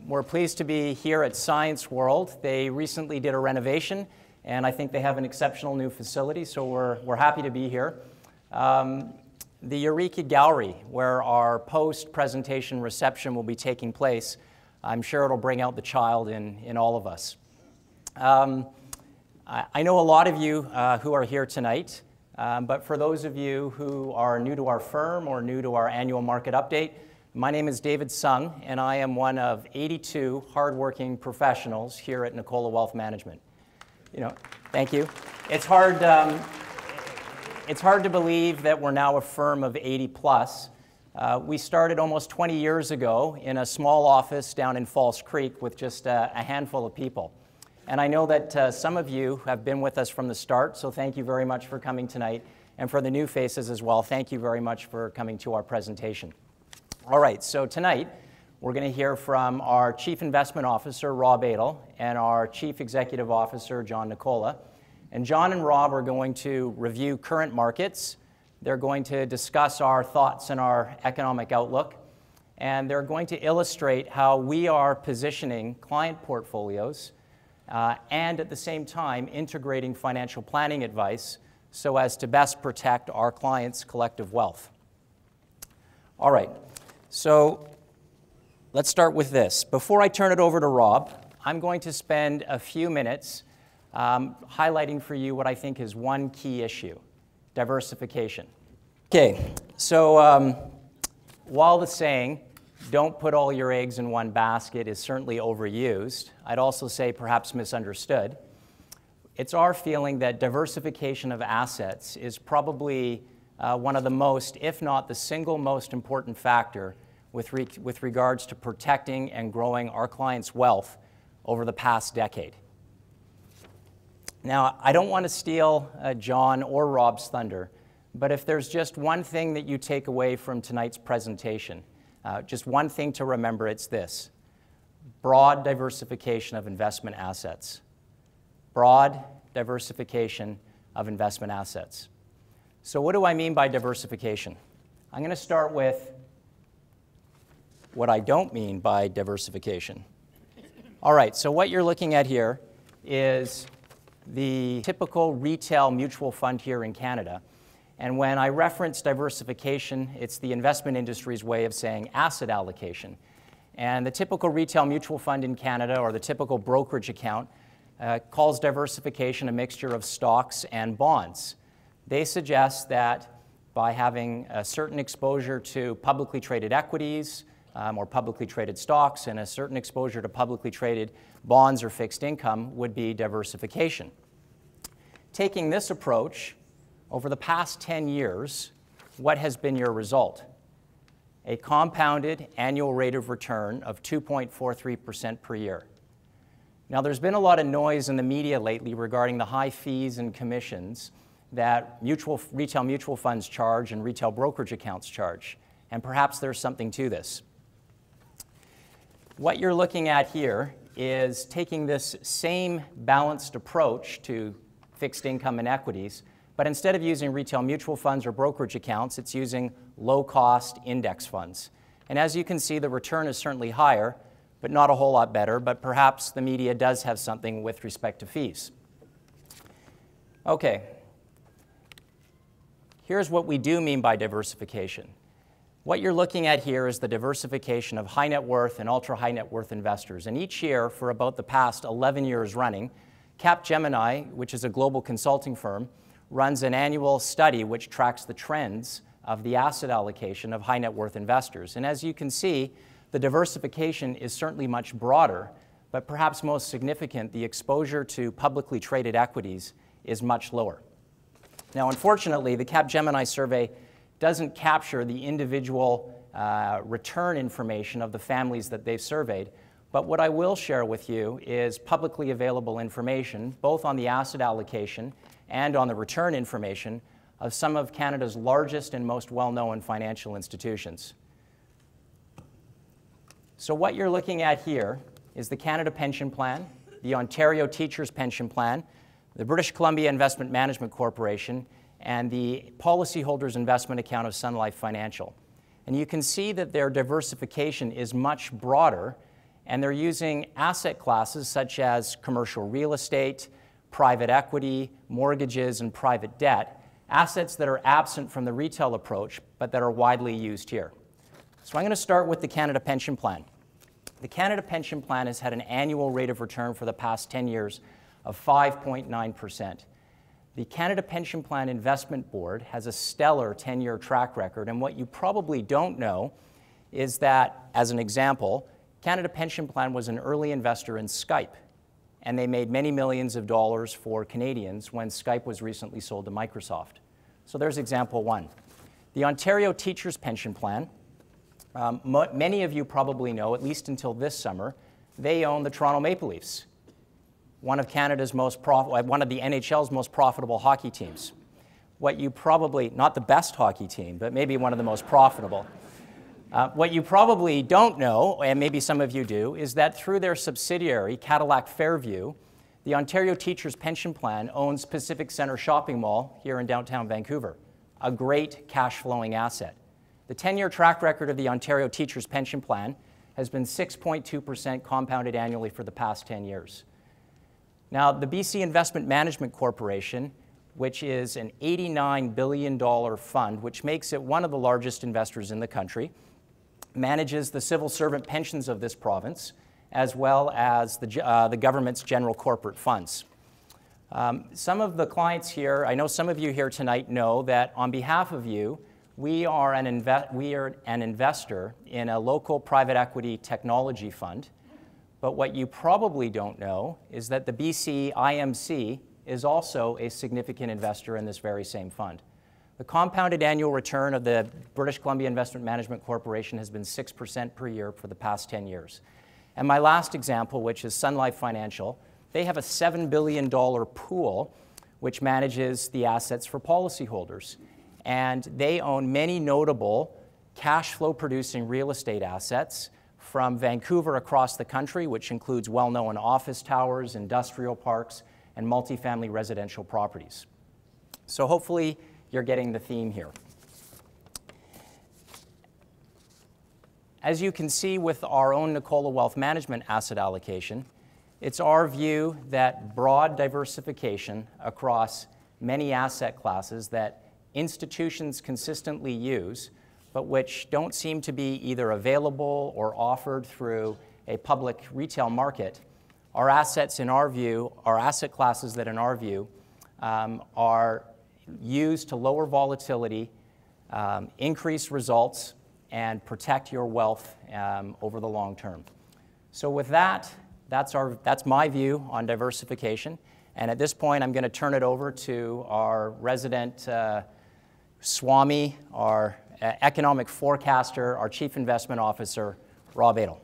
We're pleased to be here at Science World. They recently did a renovation, and I think they have an exceptional new facility, so we're happy to be here. The Eureka Gallery, where our post-presentation reception will be taking place, I'm sure it'll bring out the child in all of us. I know a lot of you who are here tonight, but for those of you who are new to our firm or new to our annual market update, my name is David Sung, and I am one of 82 hardworking professionals here at Nicola Wealth Management. Thank you. It's hard to believe that we're now a firm of 80 plus. We started almost 20 years ago in a small office down in False Creek with just a handful of people. And I know that some of you have been with us from the start, so thank you very much for coming tonight. And for the new faces as well, thank you very much for coming to our presentation. All right, so tonight we're going to hear from our Chief Investment Officer, Rob Edel, and our Chief Executive Officer, John Nicola. And John and Rob are going to review current markets. They're going to discuss our thoughts and our economic outlook. And they're going to illustrate how we are positioning client portfolios and at the same time integrating financial planning advice so as to best protect our clients' collective wealth. All right, so let's start with this. Before I turn it over to Rob, I'm going to spend a few minutes highlighting for you what I think is one key issue: diversification. Okay, so while the saying, "Don't put all your eggs in one basket," is certainly overused, I'd also say perhaps misunderstood. It's our feeling that diversification of assets is probably one of the most, if not the single most important factor with regards to protecting and growing our clients' wealth over the past decade. Now, I don't want to steal John or Rob's thunder, but if there's just one thing that you take away from tonight's presentation, just one thing to remember, it's this: broad diversification of investment assets. Broad diversification of investment assets. So what do I mean by diversification? I'm going to start with what I don't mean by diversification. All right, so what you're looking at here is the typical retail mutual fund here in Canada. And when I reference diversification, it's the investment industry's way of saying asset allocation. And the typical retail mutual fund in Canada, or the typical brokerage account, calls diversification a mixture of stocks and bonds. They suggest that by having a certain exposure to publicly traded equities or publicly traded stocks and a certain exposure to publicly traded bonds or fixed income would be diversification. Taking this approach, over the past 10 years, what has been your result? A compounded annual rate of return of 2.43% per year. Now, there's been a lot of noise in the media lately regarding the high fees and commissions that retail mutual funds charge and retail brokerage accounts charge, and perhaps there's something to this. What you're looking at here is taking this same balanced approach to fixed income and equities, but instead of using retail mutual funds or brokerage accounts, it's using low-cost index funds. And as you can see, the return is certainly higher, but not a whole lot better, but perhaps the media does have something with respect to fees. Okay. Here's what we do mean by diversification. What you're looking at here is the diversification of high net worth and ultra high net worth investors. And each year, for about the past 11 years running, Capgemini, which is a global consulting firm, runs an annual study which tracks the trends of the asset allocation of high net worth investors. And as you can see, the diversification is certainly much broader, but perhaps most significant, the exposure to publicly traded equities is much lower. Now, unfortunately, the Capgemini survey doesn't capture the individual return information of the families that they've surveyed, but what I will share with you is publicly available information, both on the asset allocation and on the return information of some of Canada's largest and most well-known financial institutions. So what you're looking at here is the Canada Pension Plan, the Ontario Teachers Pension Plan, the British Columbia Investment Management Corporation, and the Policyholders Investment Account of Sun Life Financial. And you can see that their diversification is much broader, And they're using asset classes such as commercial real estate, private equity, mortgages, and private debt, assets that are absent from the retail approach, but that are widely used here. So I'm going to start with the Canada Pension Plan. The Canada Pension Plan has had an annual rate of return for the past 10 years of 5.9%. The Canada Pension Plan Investment Board has a stellar 10-year track record, and what you probably don't know is that, as an example, Canada Pension Plan was an early investor in Skype, and they made many millions of dollars for Canadians when Skype was recently sold to Microsoft. So there's example one. The Ontario Teachers Pension Plan, many of you probably know, at least until this summer, they own the Toronto Maple Leafs, one of the NHL's most profitable hockey teams. What you probably, not the best hockey team, but maybe one of the most profitable. What you probably don't know, and maybe some of you do, is that through their subsidiary, Cadillac Fairview, the Ontario Teachers Pension Plan owns Pacific Centre Shopping Mall here in downtown Vancouver, a great cash-flowing asset. The 10-year track record of the Ontario Teachers Pension Plan has been 6.2% compounded annually for the past 10 years. Now, the BC Investment Management Corporation, which is an $89 billion fund, which makes it one of the largest investors in the country, manages the civil servant pensions of this province, as well as the government's general corporate funds. Some of the clients here, I know some of you here tonight know that on behalf of you, we are an investor in a local private equity technology fund. But what you probably don't know is that the BC IMC is also a significant investor in this very same fund. The compounded annual return of the British Columbia Investment Management Corporation has been 6% per year for the past 10 years. And my last example, which is Sun Life Financial, they have a $7 billion pool which manages the assets for policyholders. And they own many notable cash flow producing real estate assets from Vancouver across the country, which includes well-known office towers, industrial parks, and multifamily residential properties. So hopefully you're getting the theme here. As you can see with our own Nicola Wealth Management asset allocation, it's our view that broad diversification across many asset classes that institutions consistently use, but which don't seem to be either available or offered through a public retail market, are assets in our view, are asset classes that in our view are used to lower volatility, increase results, and protect your wealth over the long term. So with that, that's my view on diversification. And at this point, I'm going to turn it over to our resident Swami, our economic forecaster, our Chief Investment Officer, Rob Edel.